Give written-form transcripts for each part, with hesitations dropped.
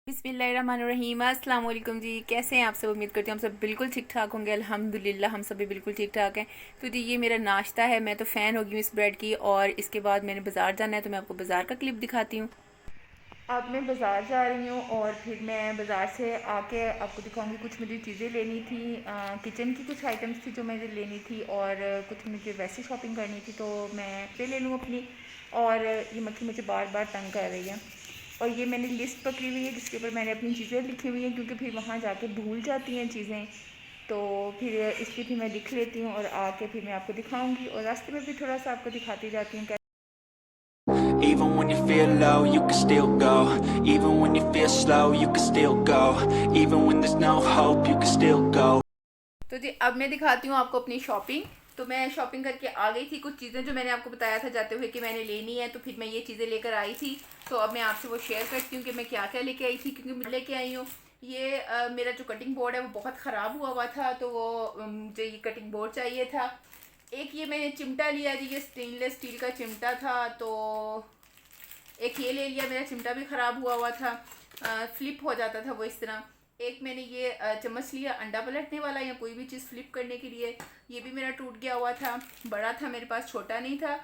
बिस्मिल्लाहिर्रहमानिर्रहीम। अस्सलाम वालेकुम जी, कैसे हैं आप सब? उम्मीद करती हूँ हम सब बिल्कुल ठीक ठाक होंगे। अल्हम्दुलिल्लाह हम सब भी बिल्कुल ठीक ठाक हैं। तो जी ये मेरा नाश्ता है। मैं तो फ़ैन हो गई हूँ इस ब्रेड की। और इसके बाद मैंने बाज़ार जाना है, तो मैं आपको बाज़ार का क्लिप दिखाती हूँ। अब मैं बाज़ार जा रही हूँ और फिर मैं बाज़ार से आके आपको दिखाऊंगी। कुछ मुझे चीज़ें लेनी थी, किचन की कुछ आइटम्स थी जो मुझे लेनी थी, और कुछ मुझे वैसे शॉपिंग करनी थी, तो मैं पे ले लूँ अपनी। और ये मक्खी मुझे बार बार तंग कर रही है। और ये मैंने लिस्ट पकड़ी हुई है जिसके ऊपर मैंने अपनी चीज़ें लिखी हुई हैं, क्योंकि फिर वहाँ जाके भूल जाती हैं चीज़ें। तो फिर इसलिए फिर मैं लिख लेती हूँ और आके फिर मैं आपको दिखाऊंगी, और रास्ते में भी थोड़ा सा आपको दिखाती जाती हूँ। Even when you feel low, you can still go. Even when you feel slow, you can still go. Even when there's no hope, you can still go. तो जी अब मैं दिखाती हूँ आपको अपनी शॉपिंग। तो मैं शॉपिंग करके आ गई थी। कुछ चीज़ें जो मैंने आपको बताया था जाते हुए कि मैंने लेनी है, तो फिर मैं ये चीज़ें लेकर आई थी। तो अब मैं आपसे वो शेयर करती हूँ कि मैं क्या क्या लेके आई थी, क्योंकि मैं लेके आई हूँ ये मेरा जो कटिंग बोर्ड है वो बहुत ख़राब हुआ था, तो वो मुझे ये कटिंग बोर्ड चाहिए था। एक ये मैंने चिमटा लिया जी, ये स्टेनलेस स्टील का चिमटा था। तो एक ये ले लिया, मेरा चिमटा भी ख़राब हुआ था, फ्लिप हो जाता था वो इस तरह। एक मैंने ये चम्मच लिया अंडा पलटने वाला, या कोई भी चीज़ फ्लिप करने के लिए। ये भी मेरा टूट गया हुआ था, बड़ा था मेरे पास, छोटा नहीं था।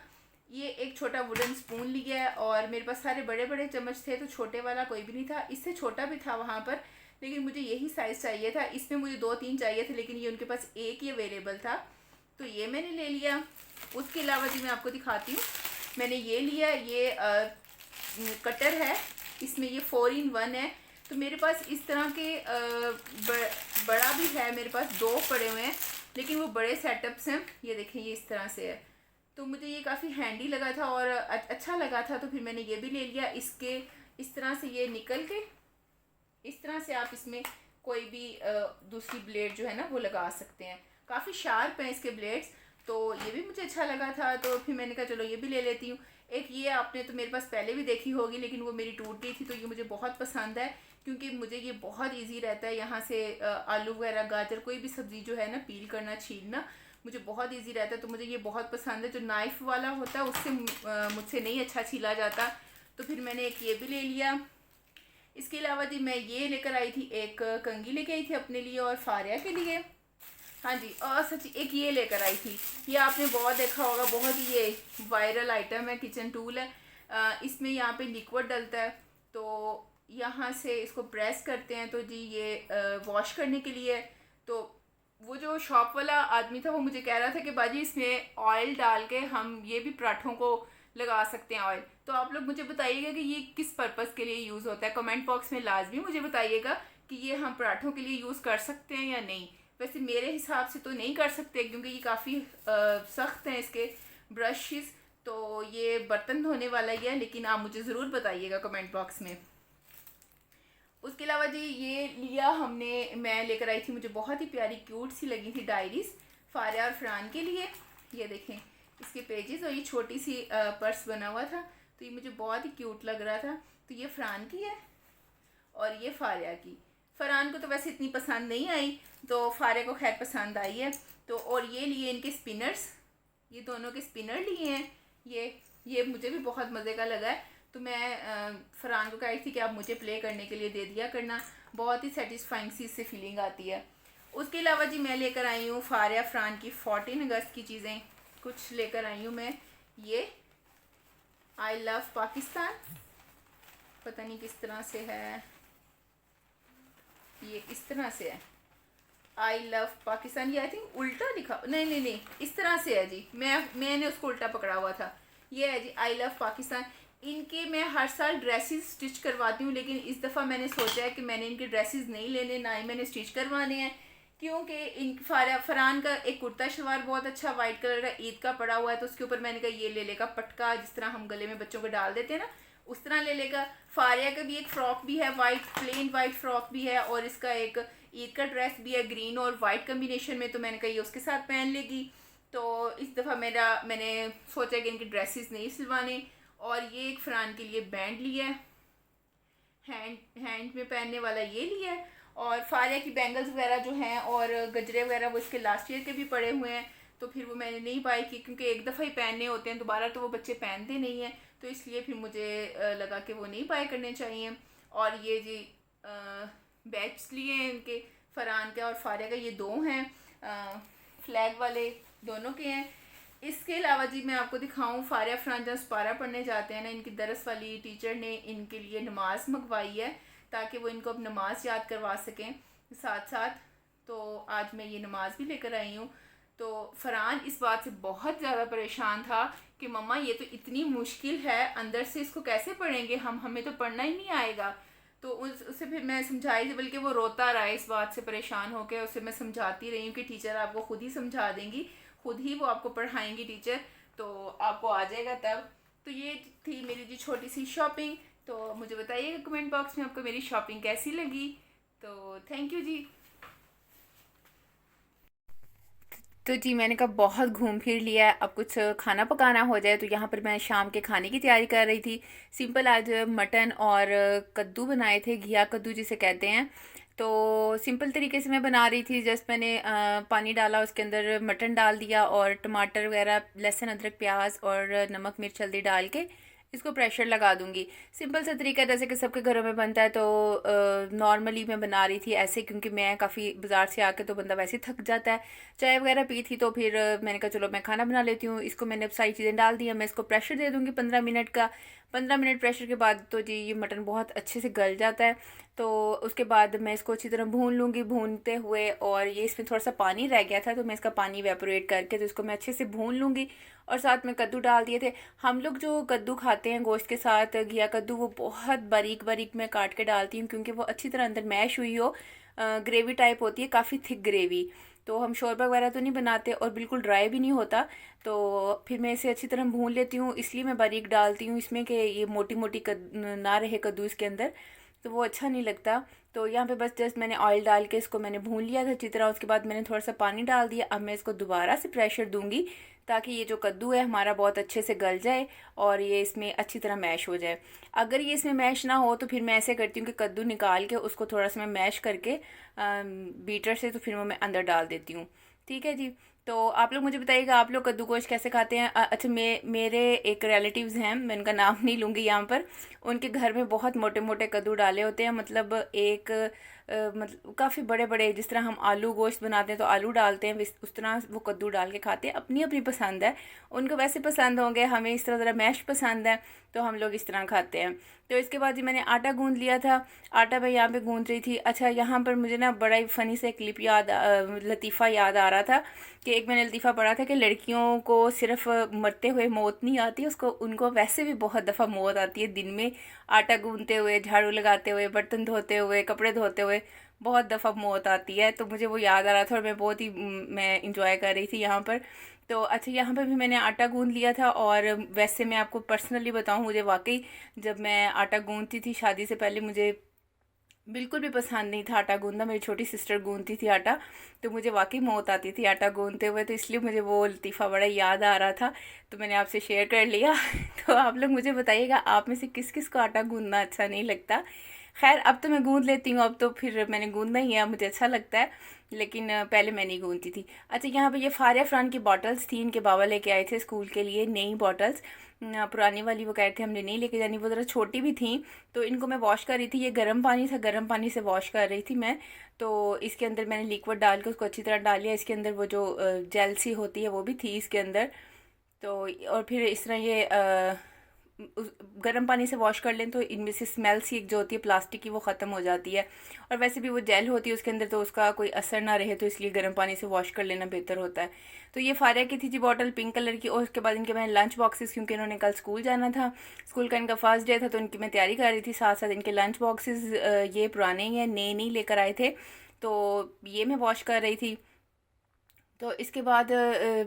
ये एक छोटा वुडन स्पून लिया है, और मेरे पास सारे बड़े बड़े चम्मच थे, तो छोटे वाला कोई भी नहीं था। इससे छोटा भी था वहाँ पर, लेकिन मुझे यही साइज़ चाहिए था। इसमें मुझे दो तीन चाहिए थे, लेकिन ये उनके पास एक ही अवेलेबल था, तो ये मैंने ले लिया। उसके अलावा जी मैं आपको दिखाती हूँ, मैंने ये लिया, ये कटर है। इसमें ये 4 in 1 है। तो मेरे पास इस तरह के बड़ा भी है, मेरे पास दो पड़े हुए हैं, लेकिन वो बड़े सेटअप्स हैं। ये देखें, ये इस तरह से है। तो मुझे ये काफ़ी हैंडी लगा था और अच्छा लगा था, तो फिर मैंने ये भी ले लिया। इसके इस तरह से ये निकल के इस तरह से आप इसमें कोई भी दूसरी ब्लेड जो है ना वो लगा सकते हैं। काफ़ी शार्प हैं इसके ब्लेड्स, तो ये भी मुझे अच्छा लगा था। तो फिर मैंने कहा चलो ये भी ले लेती हूँ। एक ये आपने तो मेरे पास पहले भी देखी होगी, लेकिन वो मेरी टूट गई थी, तो ये मुझे बहुत पसंद है, क्योंकि मुझे ये बहुत इजी रहता है। यहाँ से आलू वगैरह, गाजर, कोई भी सब्ज़ी जो है ना पील करना, छीलना मुझे बहुत इजी रहता है। तो मुझे ये बहुत पसंद है। जो नाइफ़ वाला होता है उससे मुझसे नहीं अच्छा छीला जाता। तो फिर मैंने एक ये भी ले लिया। इसके अलावा जी मैं ये लेकर आई थी, एक कंघी लेके आई थी अपने लिए और फारिया के लिए। हाँ जी, और सच एक ये लेकर आई थी। ये आपने बहुत देखा होगा, बहुत ही ये वायरल आइटम है, किचन टूल है। इसमें यहाँ पे लिक्विड डलता है, तो यहाँ से इसको प्रेस करते हैं, तो जी ये वॉश करने के लिए। तो वो जो शॉप वाला आदमी था वो मुझे कह रहा था कि बाजी इसमें ऑयल डाल के हम ये भी पराठों को लगा सकते हैं ऑयल। तो आप लोग मुझे बताइएगा कि ये किस पर्पज़ के लिए यूज़ होता है। कमेंट बॉक्स में लाजमी मुझे बताइएगा कि ये हम पराठों के लिए यूज़ कर सकते हैं या नहीं। वैसे मेरे हिसाब से तो नहीं कर सकते, क्योंकि ये काफ़ी सख्त हैं इसके ब्रशेस। तो ये बर्तन धोने वाला ही है, लेकिन आप मुझे ज़रूर बताइएगा कमेंट बॉक्स में। उसके अलावा जी ये लिया हमने, मैं लेकर आई थी, मुझे बहुत ही प्यारी क्यूट सी लगी थी डायरीज़ फारिया और फरहान के लिए। ये देखें इसके पेजेस, और ये छोटी सी पर्स बना हुआ था, तो ये मुझे बहुत ही क्यूट लग रहा था। तो ये फरहान की है और ये फारिया की। फरहान को तो वैसे इतनी पसंद नहीं आई, तो फारिया को खैर पसंद आई है। तो और ये लिए इनके स्पिनर्स, ये दोनों के स्पिनर लिए हैं। ये मुझे भी बहुत मज़े का लगा है। तो मैं फरहान को कह रही थी कि आप मुझे प्ले करने के लिए दे दिया करना, बहुत ही सेटिस्फाइंग सी इससे फीलिंग आती है। उसके अलावा जी मैं लेकर आई हूँ फारिया फरहान की 14 अगस्त की चीज़ें कुछ लेकर आई हूँ मैं। ये आई लव पाकिस्तान, पता नहीं किस तरह से है, ये इस तरह से है, आई लव पाकिस्तान। ये आई थिंक उल्टा लिखा, नहीं नहीं नहीं, इस तरह से है जी। मैंने उसको उल्टा पकड़ा हुआ था। ये है जी आई लव पाकिस्तान। इनके मैं हर साल ड्रेसेस स्टिच करवाती हूँ, लेकिन इस दफ़ा मैंने सोचा है कि मैंने इनके ड्रेसेस नहीं लेने, ना ही मैंने स्टिच करवाने हैं, क्योंकि इन फरहान का एक कुर्ता शलवार बहुत अच्छा वाइट कलर का ईद का पड़ा हुआ है, तो उसके ऊपर मैंने कहा ये ले लेगा पटका, जिस तरह हम गले में बच्चों को डाल देते हैं ना, उस तरह ले लेगा। फारिया का भी एक फ़्रॉक भी है, वाइट प्लेन वाइट फ्रॉक भी है, और इसका एक ईद का ड्रेस भी है ग्रीन और वाइट कम्बिनेशन में, तो मैंने कहा ये उसके साथ पहन लेगी। तो इस दफ़ा मैंने सोचा कि इनके ड्रेसेस नहीं सिलवाने। और ये एक फरहान के लिए बैंड लिया है, हैंड में पहनने वाला ये लिया है। और फारिया की बैंगल्स वगैरह जो हैं और गजरे वगैरह वो इसके लास्ट ईयर के भी पड़े हुए हैं, तो फिर वो मैंने नहीं बाई की, क्योंकि एक दफ़ा ही पहनने होते हैं, दोबारा तो वो बच्चे पहनते नहीं हैं, तो इसलिए फिर मुझे लगा कि वो नहीं बाय करने चाहिए। और ये जी बैच लिए हैं इनके, फरहान का और फारिया का, ये दो हैं फ्लैग वाले, दोनों के हैं। इसके अलावा जी मैं आपको दिखाऊं, फारिया फरहान जब पारा पढ़ने जाते हैं ना, इनकी दरस वाली टीचर ने इनके लिए नमाज मंगवाई है ताकि वो इनको अब नमाज याद करवा सकें साथ साथ। तो आज मैं ये नमाज भी लेकर आई हूँ। तो फरहान इस बात से बहुत ज़्यादा परेशान था कि मम्मा ये तो इतनी मुश्किल है, अंदर से इसको कैसे पढ़ेंगे हम, हमें तो पढ़ना ही नहीं आएगा। तो उसे फिर मैं समझाई थी, बल्कि वो रोता रहा इस बात से परेशान होकर। उसे मैं समझाती रही हूँ कि टीचर आपको खुद ही समझा देंगी, खुद ही वो आपको पढ़ाएंगी टीचर, तो आपको आ जाएगा तब। तो ये थी मेरी जी छोटी सी शॉपिंग। तो मुझे बताइएगा कमेंट बॉक्स में आपको मेरी शॉपिंग कैसी लगी। तो थैंक यू जी। तो जी मैंने कहा बहुत घूम फिर लिया है, अब कुछ खाना पकाना हो जाए। तो यहाँ पर मैं शाम के खाने की तैयारी कर रही थी। सिंपल आज मटन और कद्दू बनाए थे, घिया कद्दू जिसे कहते हैं। तो सिंपल तरीके से मैं बना रही थी। जस्ट मैंने पानी डाला, उसके अंदर मटन डाल दिया और टमाटर वगैरह, लहसुन अदरक प्याज और नमक मिर्च हल्दी डाल के इसको प्रेशर लगा दूंगी। सिंपल सा तरीका जैसे कि सबके घरों में बनता है। तो नॉर्मली मैं बना रही थी ऐसे, क्योंकि मैं काफ़ी बाज़ार से आके तो बंदा वैसे ही थक जाता है। चाय वगैरह पी थी तो फिर मैंने कहा चलो मैं खाना बना लेती हूँ। इसको मैंने अब सारी चीज़ें डाल दी हैं, मैं इसको प्रेशर दे दूँगी 15 मिनट का। 15 मिनट प्रेशर के बाद तो जी ये मटन बहुत अच्छे से गल जाता है। तो उसके बाद मैं इसको अच्छी तरह भून लूँगी, भूनते हुए। और ये इसमें थोड़ा सा पानी रह गया था तो मैं इसका पानी वेपोरेट करके तो इसको मैं अच्छे से भून लूँगी। और साथ में कद्दू डाल दिए थे। हम लोग जो कद्दू खाते हैं गोश्त के साथ, घिया कद्दू, वो बहुत बारीक बारीक मैं काट के डालती हूँ क्योंकि वो अच्छी तरह अंदर मैश हुई हो। ग्रेवी टाइप होती है, काफ़ी थिक ग्रेवी। तो हम शोरबा वगैरह तो नहीं बनाते और बिल्कुल ड्राई भी नहीं होता। तो फिर मैं इसे अच्छी तरह भून लेती हूँ, इसलिए मैं बारीक डालती हूँ इसमें कि ये मोटी मोटी ना रहे कद्दू इसके अंदर, तो वो अच्छा नहीं लगता। तो यहाँ पे बस जस्ट मैंने ऑयल डाल के इसको मैंने भून लिया था अच्छी तरह। उसके बाद मैंने थोड़ा सा पानी डाल दिया। अब मैं इसको दोबारा से प्रेशर दूंगी ताकि ये जो कद्दू है हमारा बहुत अच्छे से गल जाए और ये इसमें अच्छी तरह मैश हो जाए। अगर ये इसमें मैश ना हो तो फिर मैं ऐसे करती हूँ कि कद्दू निकाल के उसको थोड़ा सा मैं मैश करके बीटर से तो फिर वो मैं अंदर डाल देती हूँ। ठीक है जी। तो आप लोग मुझे बताइएगा आप लोग कद्दू गोश्त कैसे खाते हैं। अच्छा मेरे एक रिलेटिव्स हैं, मैं उनका नाम नहीं लूँगी यहाँ पर। उनके घर में बहुत मोटे मोटे कद्दू डाले होते हैं, मतलब एक मतलब काफ़ी बड़े बड़े, जिस तरह हम आलू गोश्त बनाते हैं तो आलू डालते हैं उस तरह वो कद्दू डाल के खाते हैं। अपनी अपनी पसंद है, उनको वैसे पसंद होंगे, हमें इस तरह ज़रा मैश पसंद है तो हम लोग इस तरह खाते हैं। तो इसके बाद जी मैंने आटा गूंद लिया था। आटा मैं यहाँ पे गूंद रही थी। अच्छा यहाँ पर मुझे ना बड़ा ही फ़नी से क्लिप लतीफ़ा याद आ रहा था कि एक मैंने लतीफ़ा पढ़ा था कि लड़कियों को सिर्फ मरते हुए मौत नहीं आती, उसको उनको वैसे भी बहुत दफ़ा मौत आती है दिन में। आटा गूंदते हुए, झाड़ू लगाते हुए, बर्तन धोते हुए, कपड़े धोते हुए बहुत दफ़ा मौत आती है। तो मुझे वो याद आ रहा था और मैं बहुत ही मैं इंजॉय कर रही थी यहाँ पर। तो अच्छा यहाँ पर भी मैंने आटा गूंद लिया था। और वैसे मैं आपको पर्सनली बताऊँ, मुझे वाकई जब मैं आटा गूंदती थी शादी से पहले, मुझे बिल्कुल भी पसंद नहीं था आटा गूंदना। मेरी छोटी सिस्टर गूंदती थी आटा, तो मुझे वाकई मौत आती थी आटा गूंदते हुए। तो इसलिए मुझे वो लतीफ़ा बड़ा याद आ रहा था, तो मैंने आपसे शेयर कर लिया। तो आप लोग मुझे बताइएगा आप में से किस किस को आटा गूंदना अच्छा नहीं लगता। खैर अब तो मैं गूंद लेती हूँ, अब तो फिर मैंने गूंदना ही है, मुझे अच्छा लगता है, लेकिन पहले मैं नहीं गूंदती थी। अच्छा यहाँ पे ये फारिया फरहान की बॉटल्स थी, इनके बाबा लेके आए थे स्कूल के लिए नई बॉटल्स। पुरानी वाली वो कह रहे थे हमने नहीं लेके जानी, वो ज़रा छोटी भी थी। तो इनको मैं वॉश कर रही थी, ये गर्म पानी था, गर्म पानी से वॉश कर रही थी मैं। तो इसके अंदर मैंने लिक्विड डाल के उसको अच्छी तरह डाल लिया। इसके अंदर वो जो जेल सी होती है वो भी थी इसके अंदर। तो और फिर इस तरह ये गर्म पानी से वॉश कर लें तो इनमें से स्मेल सी एक जो होती है प्लास्टिक की वो ख़त्म हो जाती है। और वैसे भी वो जेल होती है उसके अंदर, तो उसका कोई असर ना रहे, तो इसलिए गर्म पानी से वॉश कर लेना बेहतर होता है। तो ये फारिया की थी जी बॉटल पिंक कलर की। और उसके बाद इनके मैंने लंच बॉक्सेस, क्योंकि इन्होंने कल स्कूल जाना था, स्कूल का इनका फर्स्ट डे था, तो इनकी मैं तैयारी कर रही थी। साथ साथ इनके लंच बॉक्सेस ये पुराने ही हैं, नए नहीं लेकर आए थे, तो ये मैं वॉश कर रही थी। तो इसके बाद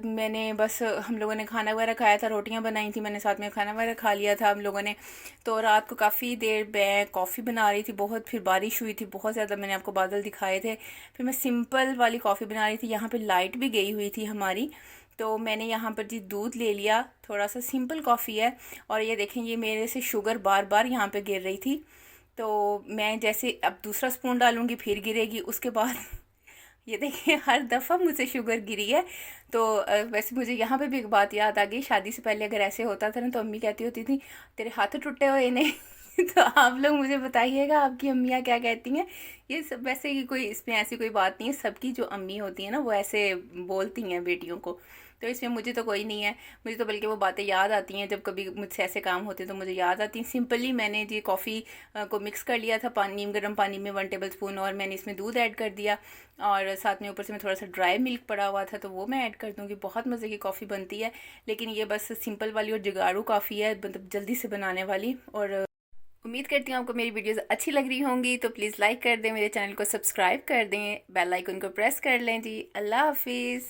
मैंने बस हम लोगों ने खाना वगैरह खाया था, रोटियां बनाई थी मैंने, साथ में खाना वगैरह खा लिया था हम लोगों ने। तो रात को काफ़ी देर मैं कॉफ़ी बना रही थी बहुत, फिर बारिश हुई थी बहुत ज़्यादा, मैंने आपको बादल दिखाए थे। फिर मैं सिंपल वाली कॉफ़ी बना रही थी। यहाँ पे लाइट भी गई हुई थी हमारी, तो मैंने यहाँ पर जी दूध ले लिया, थोड़ा सा सिंपल कॉफ़ी है। और ये देखें ये मेरे से शुगर बार बार यहाँ पर गिर रही थी। तो मैं जैसे अब दूसरा स्पून डालूँगी फिर गिरेगी, उसके बाद ये देखिए हर दफ़ा मुझसे शुगर गिरी है। तो वैसे मुझे यहाँ पे भी एक बात याद आ गई, शादी से पहले अगर ऐसे होता था ना तो अम्मी कहती होती थी तेरे हाथ टूटे हुए नहीं। तो आप लोग मुझे बताइएगा आपकी अम्मियाँ क्या कहती हैं। ये सब वैसे कि कोई इसमें ऐसी कोई बात नहीं है, सबकी जो अम्मी होती है ना वो ऐसे बोलती हैं बेटियों को, तो इसमें मुझे तो कोई नहीं है। मुझे तो बल्कि वो बातें याद आती हैं जब कभी मुझसे ऐसे काम होते हैं तो मुझे याद आती हैं। सिंपली मैंने जी कॉफ़ी को मिक्स कर लिया था पानी, गर्म पानी में 1 टेबल स्पून, और मैंने इसमें दूध ऐड कर दिया, और साथ में ऊपर से मैं थोड़ा सा ड्राई मिल्क पड़ा हुआ था तो वो मैं ऐड कर दूँगी। बहुत मज़े की कॉफ़ी बनती है, लेकिन ये बस सिंपल वाली और जुगाड़ू कॉफ़ी है, मतलब जल्दी से बनाने वाली। और उम्मीद करती हूँ आपको मेरी वीडियोस अच्छी लग रही होंगी, तो प्लीज़ लाइक कर दें, मेरे चैनल को सब्सक्राइब कर दें, बेल आइकन को प्रेस कर लें जी। अल्लाह हाफिज़।